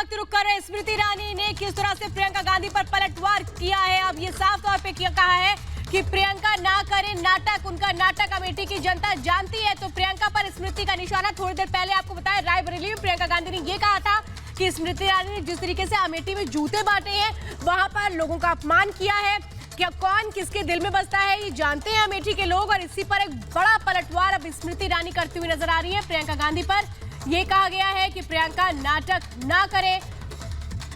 वक्त रुक कर स्मृति ईरानी ने किस तरह से प्रियंका गांधी पर पलटवार किया है। अब ये साफ तौर पे कहा है कि प्रियंका ना करे नाटक, उनका नाटक अमेठी की जनता जानती है। तो प्रियंका पर स्मृति का निशाना। थोड़ी देर पहले आपको बताया रायबरेली में प्रियंका गांधी ने ये कहा था कि स्मृति ईरानी ने जिस तरीके से अमेठी में जूते बांटे हैं, वहां पर लोगों का अपमान किया है। क्या कौन किसके दिल में बसता है ये जानते हैं अमेठी के लोग। और इसी पर एक बड़ा पलटवार अब स्मृति ईरानी करती हुई नजर आ रही है। प्रियंका गांधी पर यह कहा गया है कि प्रियंका नाटक ना करे,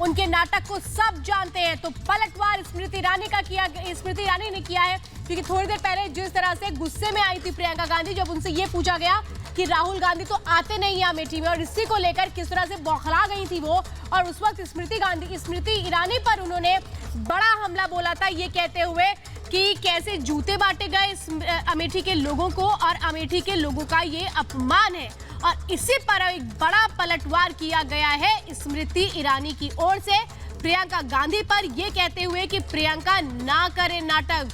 उनके नाटक को सब जानते हैं। तो पलटवार स्मृति ईरानी ने किया है, क्योंकि थोड़ी देर पहले जिस तरह से गुस्से में आई थी प्रियंका गांधी जब उनसे ये पूछा गया कि राहुल गांधी तो आते नहीं है अमेठी में, और इसी को लेकर किस तरह से बौखला गई थी वो। और उस वक्त स्मृति ईरानी पर उन्होंने बड़ा हमला बोला था, ये कहते हुए कि कैसे जूते बांटे गए अमेठी के लोगों को और अमेठी के लोगों का ये अपमान है। और इसी पर एक बड़ा पलटवार किया गया है स्मृति ईरानी की ओर से प्रियंका गांधी पर, यह कहते हुए कि प्रियंका ना करे नाटक।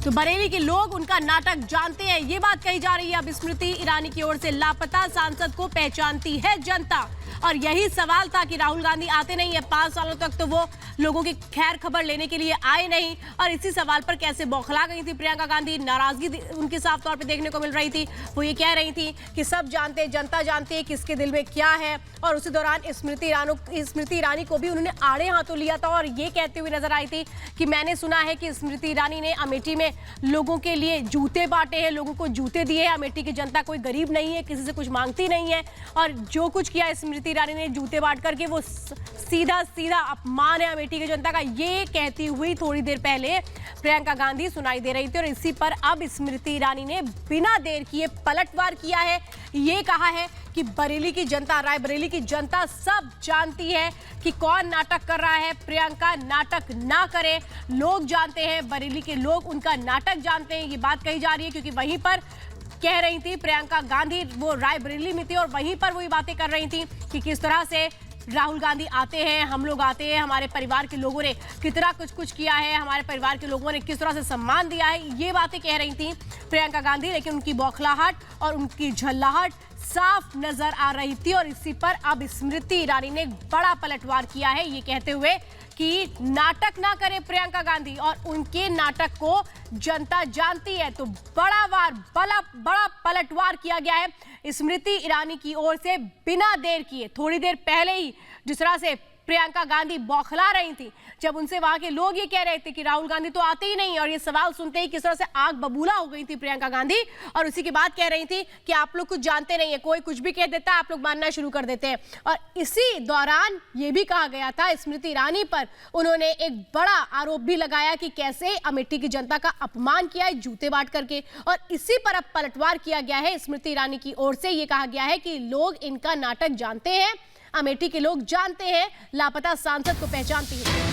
तो बरेली के लोग उनका नाटक जानते हैं, ये बात कही जा रही है अब स्मृति ईरानी की ओर से। लापता सांसद को पहचानती है जनता, और यही सवाल था कि राहुल गांधी आते नहीं है। 5 सालों तक तो वो लोगों की खैर खबर लेने के लिए आए नहीं, और इसी सवाल पर कैसे बौखला गई थी प्रियंका गांधी। नाराजगी उनके साफ तौर पे देखने को मिल रही थी। वो ये कह रही थी कि सब जानते हैं, जनता जानती है किसके दिल में क्या है। और उसी दौरान स्मृति ईरानी को भी उन्होंने आड़े हाथों लिया था और ये कहते हुए नजर आई थी कि मैंने सुना है कि स्मृति ईरानी ने अमेठी में लोगों के लिए जूते बांटे हैं, लोगों को जूते दिए हैं। अमेठी की जनता कोई गरीब नहीं है, किसी से कुछ मांगती नहीं है, और जो कुछ किया स्मृति ईरानी ने जूते बांट करके वो सीधा अपमान है अमेठी की जनता का। ये कहती हुई थोड़ी देर पहले प्रियंका गांधी सुनाई दे रही थी, और इसी पर अब स्मृति ईरानी ने बिना देर किए पलटवार किया है। ये कहा है कि बरेली की जनता, रायबरेली की जनता सब जानती है कि कौन नाटक कर रहा है। प्रियंका नाटक ना करे, लोग जानते हैं, बरेली के लोग उनका नाटक जानते हैं। ये बात कही जा रही है क्योंकि वहीं पर कह रही थी प्रियंका गांधी, वो रायबरेली में थी और वहीं पर वही बातें कर रही थी कि किस तरह से राहुल गांधी आते हैं, हम लोग आते हैं, हमारे परिवार के लोगों ने कितना कुछ किया है, हमारे परिवार के लोगों ने किस तरह से सम्मान दिया है। ये बातें कह रही थी प्रियंका गांधी, लेकिन उनकी बौखलाहट और उनकी झल्लाहट साफ नजर आ रही थी। और इसी पर अब स्मृति ईरानी ने बड़ा पलटवार किया है, ये कहते हुए कि नाटक ना करे प्रियंका गांधी, और उनके नाटक को जनता जानती है। तो बड़ा पलटवार किया गया है स्मृति ईरानी की ओर से बिना देर किए। थोड़ी देर पहले ही जिस तरह से प्रियंका गांधी बौखला रही थी जब उनसे वहां के लोग ये कह रहे थे कि राहुल गांधी तो आते ही नहीं, और ये सवाल सुनते ही किस तरह से आग बबूला हो गई थी प्रियंका गांधी। और उसी के बाद कह रही थी कि आप लोग कुछ जानते नहीं है, कोई कुछ भी कह देता है आप लोग मानना शुरू कर देते हैं। और इसी दौरान ये भी कहा गया था स्मृति ईरानी पर, उन्होंने एक बड़ा आरोप भी लगाया कि कैसे अमेठी की जनता का अपमान किया है जूते बांट करके। और इसी पर अब पलटवार किया गया है स्मृति ईरानी की ओर से। ये कहा गया है कि लोग इनका नाटक जानते हैं, अमेठी के लोग जानते हैं, लापता सांसद को पहचानती है।